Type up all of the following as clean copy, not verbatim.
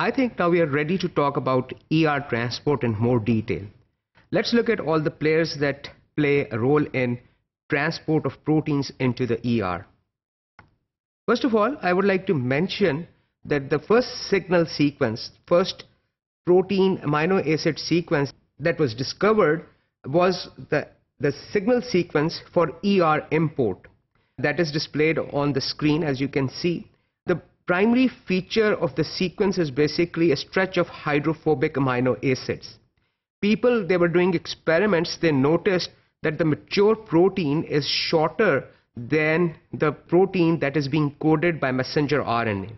I think now we are ready to talk about ER transport in more detail. Let's look at all the players that play a role in transport of proteins into the ER. First of all, I would like to mention that the first signal sequence, first protein amino acid sequence that was discovered was the signal sequence for ER import. That is displayed on the screen, as you can see. The primary feature of the sequence is basically a stretch of hydrophobic amino acids. People, they were doing experiments, they noticed that the mature protein is shorter than the protein that is being coded by messenger RNA.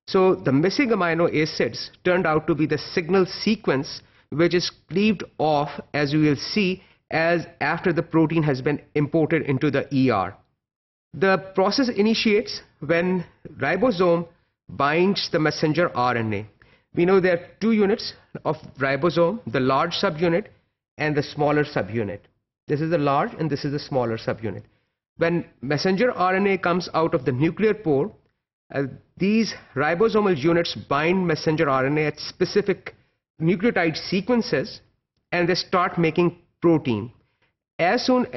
So the missing amino acids turned out to be the signal sequence, which is cleaved off, as you will see, as after the protein has been imported into the ER. The process initiates when ribosome binds the messenger RNA. We know there are two units of ribosome, the large subunit and the smaller subunit. This is the large and this is the smaller subunit. When messenger RNA comes out of the nuclear pore, these ribosomal units bind messenger RNA at specific nucleotide sequences and they start making protein. As soon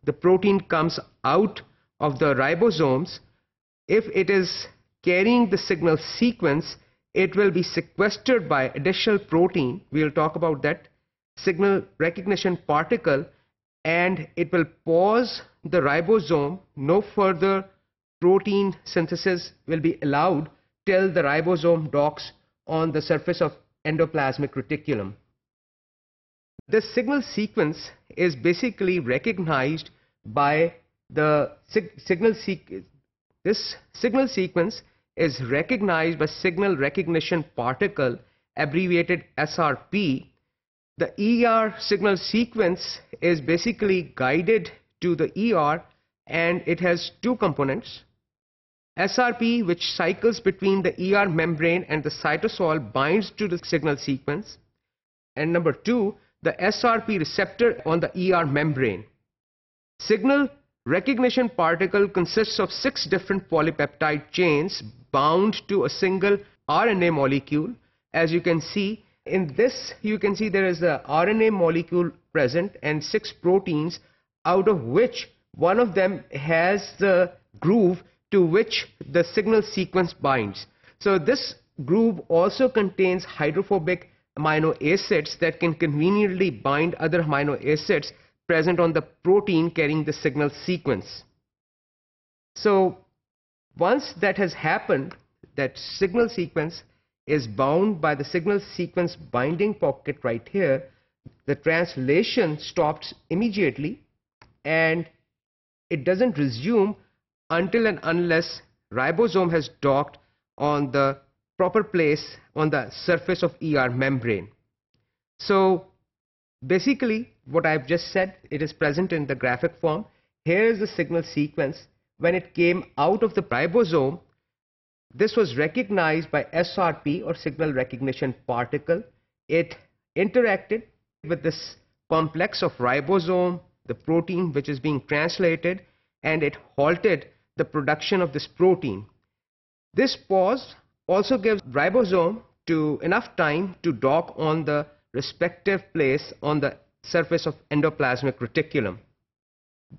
the protein comes out of the ribosomes, if it is carrying the signal sequence, it will be sequestered by additional protein. We will talk about that signal recognition particle, and it will pause the ribosome. No further protein synthesis will be allowed till the ribosome docks on the surface of endoplasmic reticulum. This signal sequence is basically recognized by the this signal sequence is recognized by signal recognition particle, abbreviated SRP. The ER signal sequence is basically guided to the ER, and it has two components. SRP, which cycles between the ER membrane and the cytosol, binds to the signal sequence. And number two, the SRP receptor on the ER membrane. Signal recognition particle consists of 6 different polypeptide chains bound to a single RNA molecule. As you can see, in this, you can see there is the RNA molecule present and 6 proteins, out of which one of them has the groove to which the signal sequence binds. So this groove also contains hydrophobic amino acids that can conveniently bind other amino acids present on the protein carrying the signal sequence. So once that has happened, that signal sequence is bound by the signal sequence binding pocket right here, the translation stops immediately and it doesn't resume until and unless ribosome has docked on the proper place on the surface of ER membrane. So basically what I've just said, it is present in the graphic form. Here is the signal sequence. When it came out of the ribosome, this was recognized by SRP, or signal recognition particle. It interacted with this complex of ribosome, the protein which is being translated, and it halted the production of this protein. This pause also gives ribosome enough time to dock on the respective place on the surface of endoplasmic reticulum.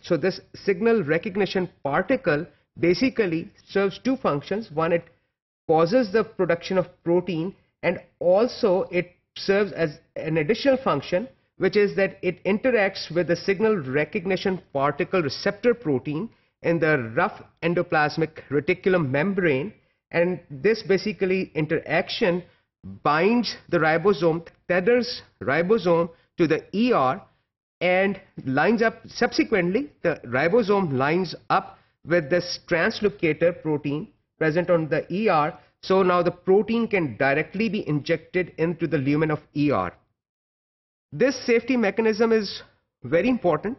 So this signal recognition particle basically serves two functions. One, it pauses the production of protein, and also it serves as an additional function, which is that it interacts with the signal recognition particle receptor protein in the rough endoplasmic reticulum membrane, and this basically interaction binds the ribosome, tethers ribosome to the ER, and lines up subsequently, the ribosome lines up with this translocator protein present on the ER. So now the protein can directly be injected into the lumen of ER. This safety mechanism is very important.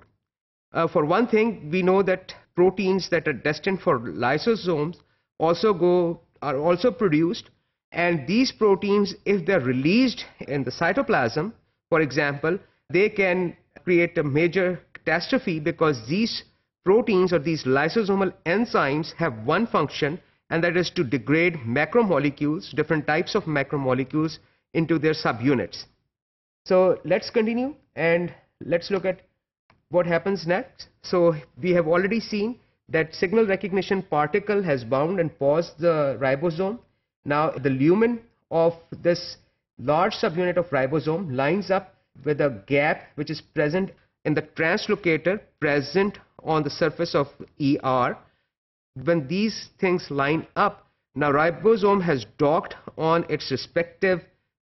For one thing, we know that proteins that are destined for lysosomes are also produced, and these proteins, if they're released in the cytoplasm, for example, they can create a major catastrophe, because these proteins or these lysosomal enzymes have one function, and that is to degrade macromolecules, different types of macromolecules, into their subunits. So let's continue and let's look at what happens next. So we have already seen that signal recognition particle has bound and paused the ribosome. Now the lumen of this large subunit of ribosome lines up with a gap which is present in the translocator present on the surface of ER. When these things line up, now ribosome has docked on its respective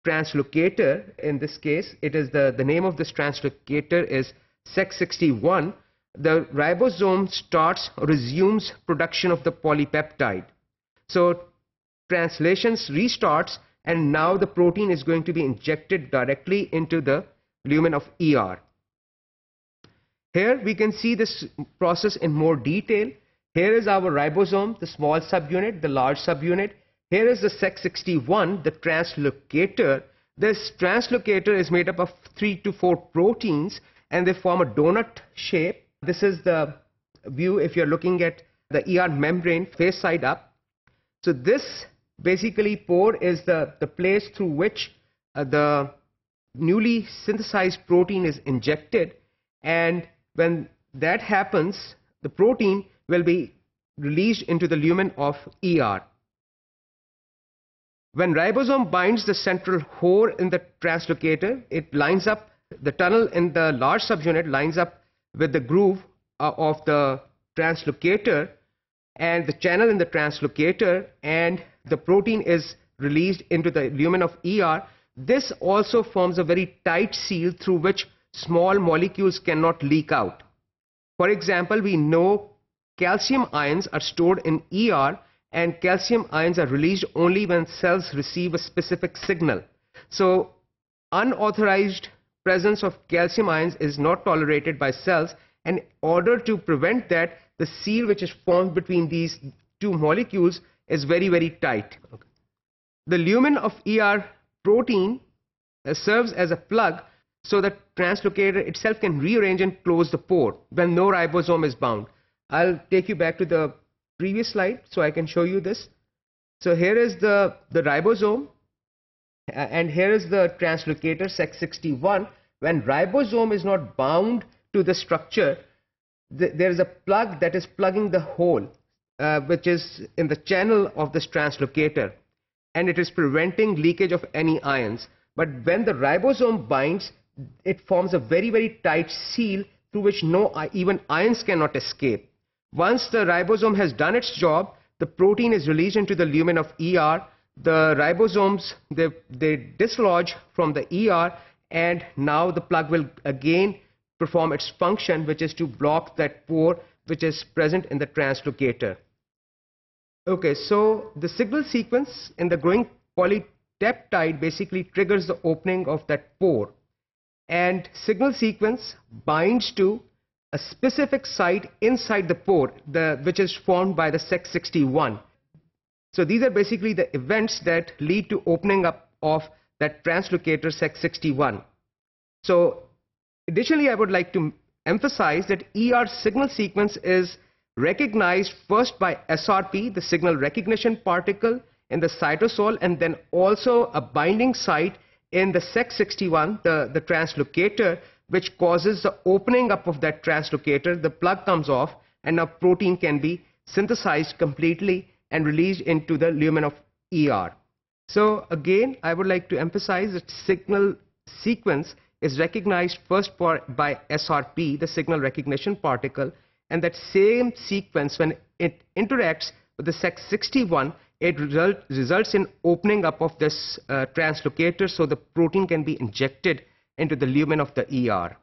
translocator. In this case, it is the name of this translocator is Sec61. The ribosome starts or resumes production of the polypeptide. So translations restarts, and now the protein is going to be injected directly into the lumen of ER. Here we can see this process in more detail. Here is our ribosome, the small subunit, the large subunit. Here is the Sec61, the translocator. This translocator is made up of 3 to 4 proteins, and they form a donut shape. This is the view if you're looking at the ER membrane face side up. So this basically pore is the place through which the newly synthesized protein is injected, and when that happens, the protein will be released into the lumen of ER. When ribosome binds the central hole in the translocator, it lines up, the tunnel in the large subunit lines up with the groove of the translocator and the channel in the translocator, and the protein is released into the lumen of ER. This also forms a very tight seal through which small molecules cannot leak out. For example, we know calcium ions are stored in ER, and calcium ions are released only when cells receive a specific signal. So unauthorized presence of calcium ions is not tolerated by cells, and in order to prevent that, the seal which is formed between these two molecules is very, very tight. Okay. The lumen of ER protein serves as a plug so that translocator itself can rearrange and close the pore when no ribosome is bound. I'll take you back to the previous slide so I can show you this. So here is the ribosome, and here is the translocator Sec61. When ribosome is not bound to the structure, there is a plug that is plugging the hole which is in the channel of this translocator, and it is preventing leakage of any ions. But when the ribosome binds, it forms a very, very tight seal through which even ions cannot escape. Once the ribosome has done its job, the protein is released into the lumen of ER. The ribosomes, they dislodge from the ER, and now the plug will again perform its function, which is to block that pore which is present in the translocator. Okay, so the signal sequence in the growing polypeptide basically triggers the opening of that pore, and signal sequence binds to a specific site inside the pore, which is formed by the Sec61. So these are basically the events that lead to opening up of that translocator Sec61. So additionally, I would like to emphasize that ER signal sequence is recognized first by SRP, the signal recognition particle in the cytosol, and then also a binding site in the Sec61, the translocator, which causes the opening up of that translocator. The plug comes off, and now protein can be synthesized completely and released into the lumen of ER. So again, I would like to emphasize that signal sequence is recognized first by SRP, the signal recognition particle, and that same sequence, when it interacts with the Sec61, it results in opening up of this translocator so the protein can be injected into the lumen of the ER.